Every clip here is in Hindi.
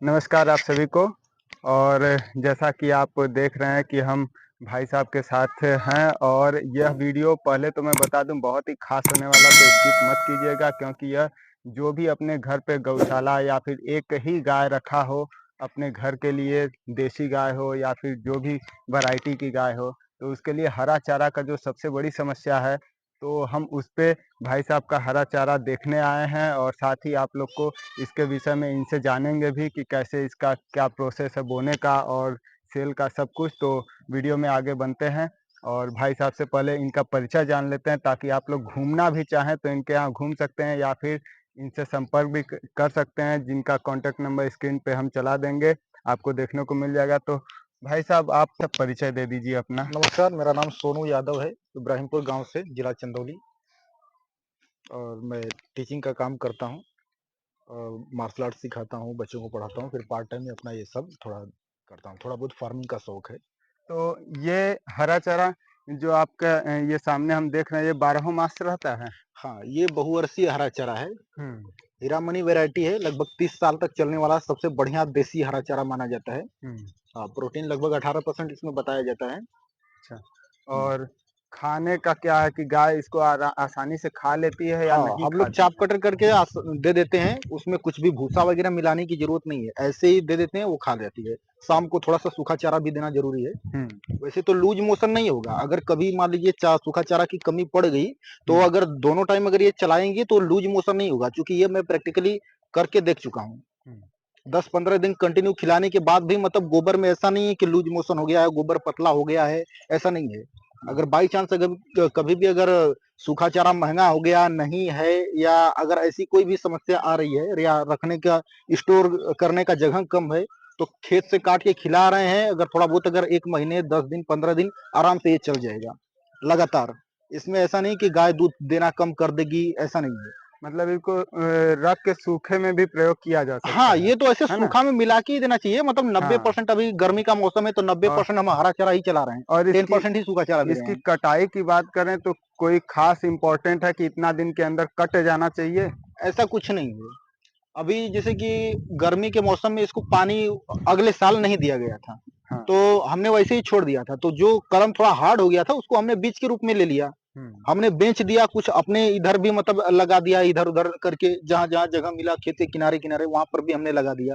नमस्कार आप सभी को। और जैसा कि आप देख रहे हैं कि हम भाई साहब के साथ हैं और यह वीडियो पहले तो मैं बता दूं बहुत ही खास होने वाला, तो स्किप मत कीजिएगा, क्योंकि यह जो भी अपने घर पे गौशाला या फिर एक ही गाय रखा हो अपने घर के लिए, देसी गाय हो या फिर जो भी वैरायटी की गाय हो, तो उसके लिए हरा चारा का जो सबसे बड़ी समस्या है, तो हम उस पे भाई साहब का हरा चारा देखने आए हैं और साथ ही आप लोग को इसके विषय में इनसे जानेंगे भी कि कैसे इसका क्या प्रोसेस है बोने का और सेल का सब कुछ। तो वीडियो में आगे बढ़ते हैं और भाई साहब से पहले इनका परिचय जान लेते हैं, ताकि आप लोग घूमना भी चाहें तो इनके यहाँ घूम सकते हैं या फिर इनसे संपर्क भी कर सकते हैं, जिनका कॉन्टैक्ट नंबर स्क्रीन पे हम चला देंगे, आपको देखने को मिल जाएगा। तो भाई साहब आप सब परिचय दे दीजिए अपना। नमस्कार, मेरा नाम सोनू यादव है, इब्राहिमपुर गांव से, जिला चंदौली। और मैं टीचिंग का काम करता हूं और मार्शल आर्ट सिखाता हूं, बच्चों को पढ़ाता हूं, फिर पार्ट टाइम में अपना ये सब थोड़ा करता हूं। थोड़ा बहुत फार्मिंग का शौक है। तो ये हरा चारा जो आपका ये सामने हम देख रहे हैं, ये 12 मास रहता है। हाँ, ये बहुवर्षीय हरा चारा है। हम्म। हीरामनी वैरायटी है, लगभग 30 साल तक चलने वाला सबसे बढ़िया देसी हरा चारा माना जाता है। हम्म। हाँ, प्रोटीन लगभग 18% इसमें बताया जाता है। अच्छा। हम्म। और खाने का क्या है कि गाय इसको आसानी से खा लेती है या हाँ, नहीं हम लोग खाती चाप है? कटर करके दे देते हैं, उसमें कुछ भी भूसा वगैरह मिलाने की जरूरत नहीं है, ऐसे ही दे देते हैं, वो खा जाती है। शाम को थोड़ा सा सूखा चारा भी देना जरूरी है। हम्म। वैसे तो लूज मोशन नहीं होगा, अगर कभी मान लीजिए सूखा चारा की कमी पड़ गई, तो हम्म। अगर दोनों टाइम अगर ये चलाएंगे तो लूज मोशन नहीं होगा, क्योंकि ये मैं प्रैक्टिकली करके देख चुका हूँ। हम्म। 10-15 दिन कंटिन्यू खिलाने के बाद भी मतलब गोबर में ऐसा नहीं है कि लूज मोशन हो गया है, गोबर पतला हो गया है, ऐसा नहीं है। हम्म। अगर बाई चांस अगर कभी भी अगर सूखा चारा महंगा हो गया नहीं है, या अगर ऐसी कोई भी समस्या आ रही है, या रखने का स्टोर करने का जगह कम है, तो खेत से काट के खिला रहे हैं, अगर थोड़ा बहुत अगर 1 महीने 10 दिन 15 दिन आराम से ये चल जाएगा लगातार। इसमें ऐसा नहीं कि गाय दूध देना कम कर देगी, ऐसा नहीं है। मतलब इसको रख के सूखे में भी प्रयोग किया जा हाँ, सकता ये तो ऐसे है ना? सूखा में मिला के ही देना चाहिए, मतलब हाँ। 90% अभी गर्मी का मौसम है तो और 90% हम हरा चारा ही चला रहे हैं, और टेन इसकी परसेंट ही सूखा चारा दे रहे इसकी हैं। कटाई की बात करें तो कोई खास इम्पोर्टेंट है कि इतना दिन के अंदर कट जाना चाहिए? ऐसा कुछ नहीं है। अभी जैसे कि गर्मी के मौसम में इसको पानी अगले साल नहीं दिया गया था, हाँ। तो हमने वैसे ही छोड़ दिया था, तो जो कलम थोड़ा हार्ड हो गया था उसको हमने बीज के रूप में ले लिया। हम्म। हमने बेच दिया, कुछ अपने इधर भी मतलब लगा दिया, इधर उधर करके जहां जहां जगह मिला खेत के किनारे किनारे वहां पर भी हमने लगा दिया।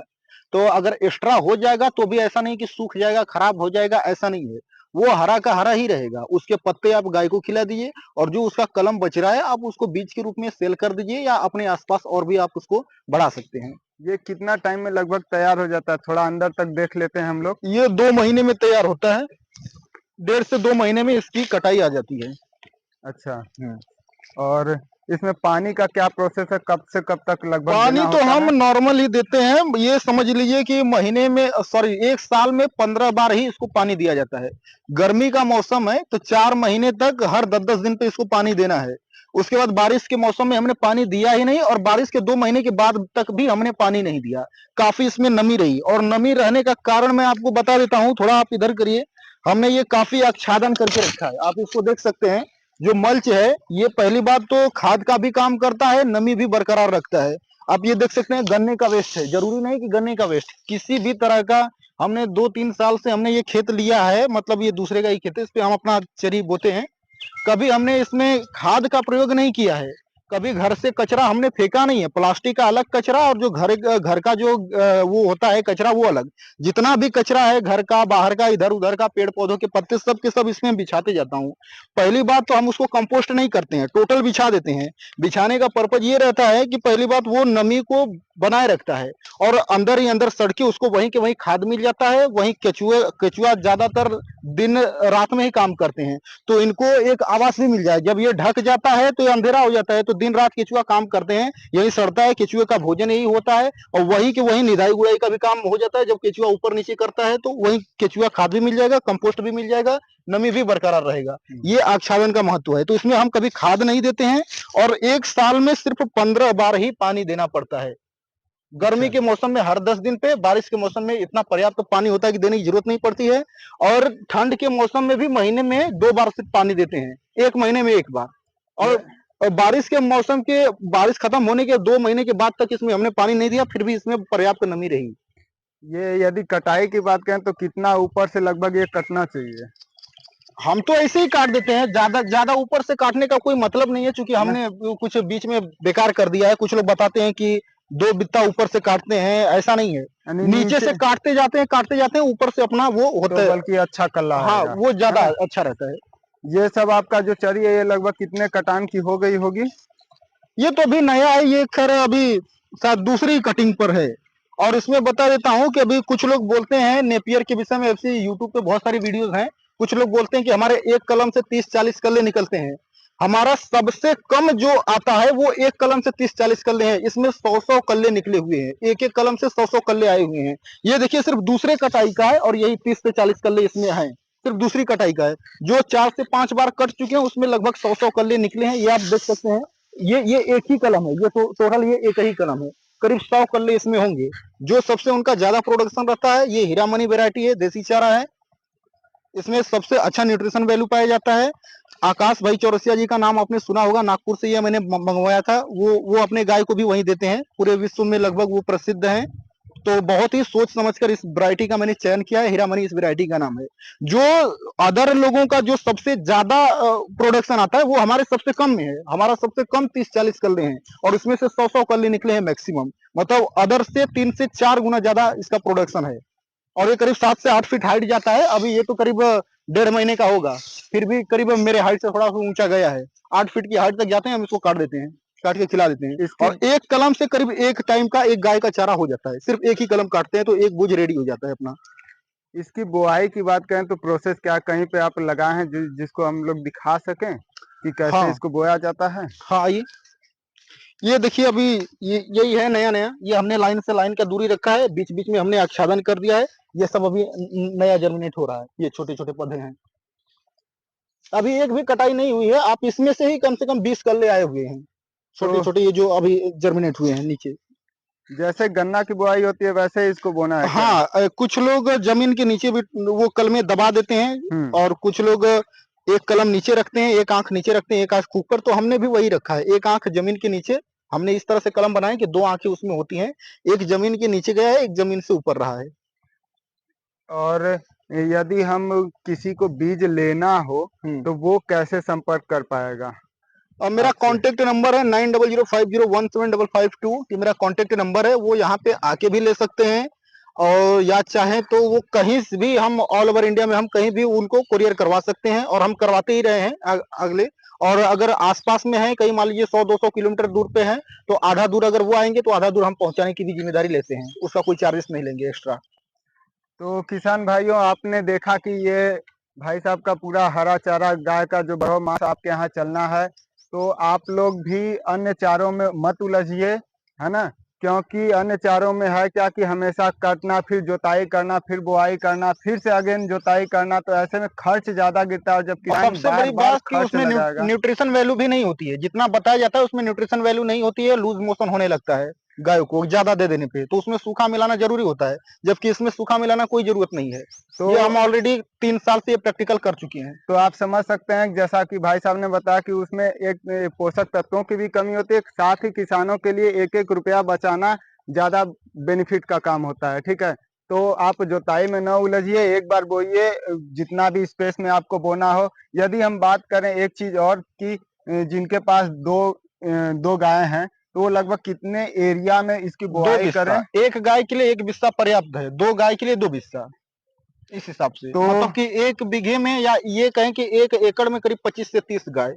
तो अगर एक्स्ट्रा हो जाएगा तो भी ऐसा नहीं कि सूख जाएगा, खराब हो जाएगा, ऐसा नहीं है। वो हरा का हरा ही रहेगा, उसके पत्ते आप गाय को खिला दीजिए, और जो उसका कलम बच रहा है आप उसको बीज के रूप में सेल कर दीजिए, या अपने आसपास और भी आप उसको बढ़ा सकते हैं। ये कितना टाइम में लगभग तैयार हो जाता है? थोड़ा अंदर तक देख लेते हैं हम लोग। ये 2 महीने में तैयार होता है, 1.5 से 2 महीने में इसकी कटाई आ जाती है। अच्छा। हम्म। और इसमें पानी का क्या प्रोसेस है, कब से कब तक लगभग देना पानी तो होता हम है? नॉर्मल ही देते हैं, ये समझ लीजिए कि महीने में, सॉरी, 1 साल में 15 बार ही इसको पानी दिया जाता है। गर्मी का मौसम है तो 4 महीने तक हर 10-10 दिन पे इसको पानी देना है। उसके बाद बारिश के मौसम में हमने पानी दिया ही नहीं, और बारिश के 2 महीने के बाद तक भी हमने पानी नहीं दिया। काफी इसमें नमी रही, और नमी रहने का कारण मैं आपको बता देता हूँ, थोड़ा आप इधर करिए। हमने ये काफी आच्छादन करके रखा है, आप इसको देख सकते हैं। जो मल्च है, ये पहली बात तो खाद का भी काम करता है, नमी भी बरकरार रखता है। आप ये देख सकते हैं, गन्ने का वेस्ट है, जरूरी नहीं कि गन्ने का वेस्ट, किसी भी तरह का। हमने 2-3 साल से हमने ये खेत लिया है, मतलब ये दूसरे का ही खेत है, इस पे हम अपना चरी बोते हैं। कभी हमने इसमें खाद का प्रयोग नहीं किया है। कभी घर से कचरा हमने फेंका नहीं है, प्लास्टिक का अलग कचरा, और जो घर का जो वो होता है कचरा, वो अलग। जितना भी कचरा है घर का, बाहर का, इधर उधर का, पेड़ पौधों के पत्ते, सब के सब इसमें बिछाते जाता हूँ। पहली बात तो हम उसको कंपोस्ट नहीं करते हैं, टोटल बिछा देते हैं। बिछाने का पर्पज ये रहता है कि पहली बात वो नमी को बनाए रखता है, और अंदर ही अंदर सड़के उसको वहीं के वहीं खाद मिल जाता है। वहीं केचुए केचुआ ज्यादातर दिन रात में ही काम करते हैं, तो इनको एक आवास भी मिल जाए। जब ये ढक जाता है तो ये अंधेरा हो जाता है, तो दिन रात केचुआ काम करते हैं, यही सड़ता है, केचुए का भोजन यही होता है। और वही के वही निदाई गुड़ाई का भी काम हो जाता है। जब केचुआ ऊपर नीचे करता है तो वही केचुआ खाद भी मिल जाएगा, कंपोस्ट भी मिल जाएगा, नमी भी बरकरार रहेगा। ये आच्छादन का महत्व है, तो इसमें हम कभी खाद नहीं देते हैं। और 1 साल में सिर्फ 15 बार ही पानी देना पड़ता है। गर्मी अच्छा। के मौसम में हर 10 दिन पे, बारिश के मौसम में इतना पर्याप्त पानी होता है कि देने की जरूरत नहीं पड़ती है। और ठंड के मौसम में भी महीने में 2 बार सिर्फ पानी देते हैं, 1 महीने में 1 बार। और ये बारिश के मौसम के, बारिश खत्म होने के 2 महीने के बाद तक इसमें हमने पानी नहीं दिया, फिर भी इसमें पर्याप्त नमी रही। ये यदि कटाई की बात करें तो कितना ऊपर से लगभग ये कटना चाहिए? हम तो ऐसे ही काट देते हैं, ज्यादा ज्यादा ऊपर से काटने का कोई मतलब नहीं है, क्योंकि न हमने कुछ बीच में बेकार कर दिया है। कुछ लोग बताते हैं कि 2 बित्ता ऊपर से काटते हैं, ऐसा नहीं है। यानी नीचे नीचे से काटते जाते हैं, ऊपर से अपना वो तो होता है। बल्कि अच्छा कल्ला हाँ, आएगा, वो है ज्यादा ना? अच्छा रहता है। ये सब आपका जो चरी है ये लगभग कितने कटान की हो गई होगी? ये तो अभी नया है, ये खैर अभी शायद दूसरी कटिंग पर है। और इसमें बता देता हूँ कि अभी कुछ लोग बोलते हैं नेपियर के विषय में, ऐसे यूट्यूब पे बहुत सारी वीडियोस हैं। कुछ लोग बोलते हैं कि हमारे एक कलम से 30-40 कल्ले निकलते हैं। हमारा सबसे कम जो आता है वो एक कलम से 30-40 कल्ले हैं। इसमें 100-100 कल्ले निकले हुए हैं, एक एक कलम से 100-100 कल्ले आए हुए हैं। ये देखिए सिर्फ दूसरे कटाई का है, और यही 30 से 40 कल्ले इसमें हैं, सिर्फ दूसरी कटाई का है। जो 4 से 5 बार कट चुके हैं उसमें लगभग 100-100 कल्ले निकले हैं, ये आप देख सकते हैं। ये एक ही कलम है, ये तो टोटल ये एक ही कलम है। करीब 100 कल्ले इसमें होंगे। जो सबसे उनका ज्यादा प्रोडक्शन रहता है ये हीरामनी वैरायटी है, देसी चारा है। इसमें सबसे अच्छा न्यूट्रिशन वैल्यू पाया जाता है। आकाश भाई चौरसिया जी का नाम आपने सुना होगा, नागपुर से ये मैंने मंगवाया था। वो अपने गाय को भी वहीं देते हैं, पूरे विश्व में लगभग वो प्रसिद्ध है। तो बहुत ही सोच समझकर इस वैरायटी का मैंने चयन किया है, हीरामनी इस वैरायटी का नाम है। जो अदर लोगों का जो सबसे ज्यादा प्रोडक्शन आता है वो हमारे सबसे कम में है। हमारा सबसे कम 30-40 कल्ले हैं, और इसमें से 100-100 कल्ले निकले हैं मैक्सिमम। मतलब अदर से 3 से 4 गुना ज्यादा इसका प्रोडक्शन है। और ये करीब 7 से 8 फीट हाइट जाता है। अभी ये तो करीब 1.5 महीने का होगा, फिर भी करीब मेरे हाइट से थोड़ा सा ऊंचा गया है। 8 फीट की हाइट तक जाते हैं, हम इसको काट देते हैं, काट के खिला देते हैं। इसकी और एक कलम से करीब एक टाइम का एक गाय का चारा हो जाता है। सिर्फ एक ही कलम काटते हैं तो एक बोझ रेडी हो जाता है अपना। इसकी बुआई की बात करें तो प्रोसेस क्या कहीं पे आप लगाए हैं जिसको हम लोग दिखा सकें कि कैसे हाँ, इसको बोया जाता है? हाँ, ये देखिए अभी ये यही है नया नया। ये हमने लाइन से लाइन का दूरी रखा है, बीच बीच में हमने आच्छादन कर दिया है। ये सब अभी नया जर्मिनेट हो रहा है, ये छोटे छोटे पौधे हैं। अभी एक भी कटाई नहीं हुई है, आप इसमें से ही कम से कम 20 कल्ले आए हुए हैं, तो छोटे छोटे, ये जो अभी जर्मिनेट हुए हैं नीचे। जैसे गन्ना की बुआई होती है वैसे ही इसको बोना है क्या? हाँ, कुछ लोग जमीन के नीचे भी वो कलमे दबा देते हैं, हम्म। और कुछ लोग एक कलम नीचे रखते हैं, एक आंख नीचे रखते हैं, एक आंख ऊपर। तो हमने भी वही रखा है, एक आंख जमीन के नीचे। हमने इस तरह से कलम बनाए कि 2 आंखें उसमें होती हैं। एक जमीन के नीचे गया है, एक जमीन से ऊपर रहा है। और यदि हम किसी को बीज लेना हो हम्म। तो वो कैसे संपर्क कर पाएगा और मेरा आपसे? कॉन्टेक्ट नंबर है 9005017552। ये मेरा कॉन्टेक्ट नंबर है, वो यहाँ पे आके भी ले सकते हैं। और या चाहे तो वो कहीं से भी, हम ऑल ओवर इंडिया में हम कहीं भी उनको कुरियर करवा सकते हैं, और हम करवाते ही रहे हैं अगले। और अगर आसपास में है, कहीं मान लीजिए 100-200 किलोमीटर दूर पे है, तो आधा दूर अगर वो आएंगे तो आधा दूर हम पहुंचाने की भी जिम्मेदारी लेते हैं, उसका कोई चार्जेस नहीं लेंगे एक्स्ट्रा। तो किसान भाइयों आपने देखा कि ये भाई साहब का पूरा हरा चारा गाय का जो बड़ो मांस आपके यहाँ चलना है, तो आप लोग भी अन्य चारों में मत उलझिए, है ना? क्योंकि अन्य चारों में है क्या कि हमेशा काटना, फिर जुताई करना, फिर बुआई करना, फिर से अगेन जुताई करना, तो ऐसे में खर्च ज्यादा गिरता है। और जब और किसान सबसे बार बड़ी बार बात कि खर्च उसमें लगाएगा न्यूट्रिशन वैल्यू भी नहीं होती है, जितना बताया जाता है उसमें न्यूट्रिशन वैल्यू नहीं होती है। लूज मोशन होने लगता है गायों को ज्यादा दे देने पे, तो उसमें सूखा मिलाना जरूरी होता है, जबकि इसमें सूखा मिलाना कोई जरूरत नहीं है। तो ये हम ऑलरेडी 3 साल से ये प्रैक्टिकल कर चुके हैं। तो आप समझ सकते हैं कि जैसा कि भाई साहब ने बताया कि उसमें एक पोषक तत्वों की भी कमी होती है, साथ ही किसानों के लिए एक एक रुपया बचाना ज्यादा बेनिफिट का काम होता है। ठीक है, तो आप जुताई में न उलझिए, एक बार बोइए जितना भी स्पेस में आपको बोना हो। यदि हम बात करें एक चीज और कि जिनके पास दो गाय हैं तो वो लगभग कितने एरिया में इसकी 2 बुआई बिस्सा, करें? एक गाय के लिए 1 बिस्सा पर्याप्त है, 2 गाय के लिए 2 बिस्सा। इस हिसाब से तो मतलब कि 1 बीघे में, या ये कहें कि 1 एकड़ में करीब 25 से 30 गाय।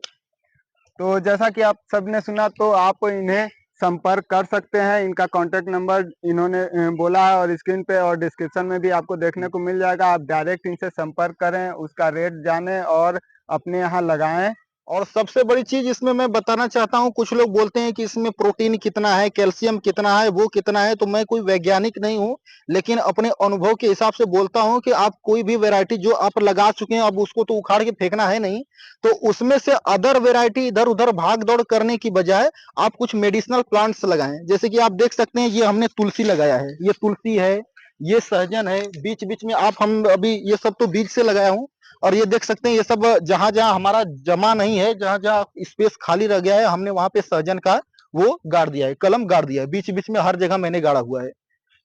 तो जैसा कि आप सबने सुना, तो आप इन्हें संपर्क कर सकते हैं। इनका कांटेक्ट नंबर इन्होंने बोला है, और स्क्रीन पे और डिस्क्रिप्शन में भी आपको देखने को मिल जाएगा। आप डायरेक्ट इनसे संपर्क करें, उसका रेट जानें और अपने यहाँ लगाएं। और सबसे बड़ी चीज इसमें मैं बताना चाहता हूँ, कुछ लोग बोलते हैं कि इसमें प्रोटीन कितना है, कैल्शियम कितना है, वो कितना है। तो मैं कोई वैज्ञानिक नहीं हूँ, लेकिन अपने अनुभव के हिसाब से बोलता हूँ कि आप कोई भी वैरायटी जो आप लगा चुके हैं, अब उसको तो उखाड़ के फेंकना है नहीं। तो उसमें से अदर वैरायटी इधर उधर भाग दौड़ करने की बजाय आप कुछ मेडिसिनल प्लांट्स लगाएं। जैसे कि आप देख सकते हैं, ये हमने तुलसी लगाया है, ये तुलसी है, ये सहजन है। बीच बीच में आप, हम अभी ये सब तो बीज से लगाया हूँ। और ये देख सकते हैं, ये सब जहां जहां हमारा जमा नहीं है, जहां जहां स्पेस खाली रह गया है, हमने वहां पे सहजन का वो गाड़ दिया है, कलम गाड़ दिया है। बीच बीच में हर जगह मैंने गाड़ा हुआ है।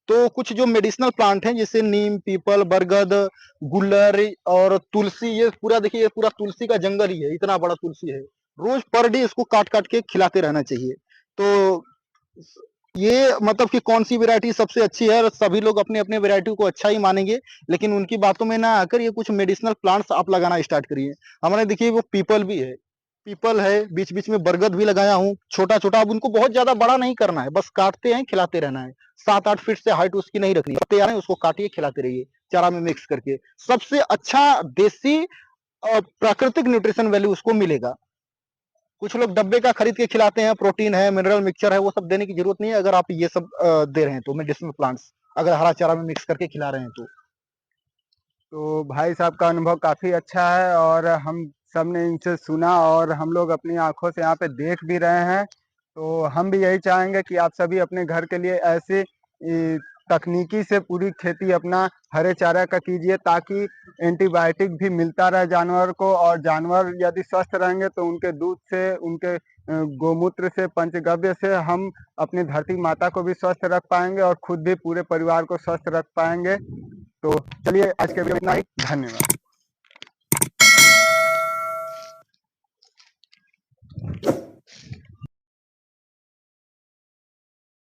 तो कुछ जो मेडिसिनल प्लांट हैं जैसे नीम, पीपल, बरगद, गुल्लर और तुलसी, ये पूरा देखिए, ये पूरा तुलसी का जंगल ही है, इतना बड़ा तुलसी है। रोज पर डे इसको काट काट के खिलाते रहना चाहिए। तो ये मतलब कि कौन सी वैरायटी सबसे अच्छी है, और सभी लोग अपने अपने वैरायटी को अच्छा ही मानेंगे, लेकिन उनकी बातों में ना आकर ये कुछ मेडिसिनल प्लांट्स आप लगाना स्टार्ट करिए। हमारे देखिए वो पीपल भी है, पीपल है, बीच बीच में बरगद भी लगाया हूँ छोटा छोटा। अब उनको बहुत ज्यादा बड़ा नहीं करना है, बस काटते हैं खिलाते रहना है। 7-8 फीट से हाइट उसकी नहीं रखनी है, पत्ते आ रहे हैं उसको काटिए खिलाते रहिए चारा में मिक्स करके। सबसे अच्छा देसी प्राकृतिक न्यूट्रिशन वैल्यू उसको मिलेगा। कुछ लोग डब्बे का खरीद के खिलाते हैं, प्रोटीन है, मिनरल मिक्सचर है, वो सब देने की जरूरत नहीं है अगर आप ये सब दे रहे हैं तो, मेडिसिनल प्लांट्स अगर हरा चारा में मिक्स करके खिला रहे हैं तो। तो भाई साहब का अनुभव काफ़ी अच्छा है और हम सब ने इनसे सुना और हम लोग अपनी आंखों से यहाँ पे देख भी रहे हैं। तो हम भी यही चाहेंगे कि आप सभी अपने घर के लिए ऐसे तकनीकी से पूरी खेती अपना हरे चारा का कीजिए, ताकि एंटीबायोटिक भी मिलता रहे जानवर को, और जानवर यदि स्वस्थ रहेंगे तो उनके दूध से, उनके गोमूत्र से, पंचगव्य से हम अपनी धरती माता को भी स्वस्थ रख पाएंगे और खुद भी पूरे परिवार को स्वस्थ रख पाएंगे। तो चलिए आज के वीडियो में इतना ही। धन्यवाद।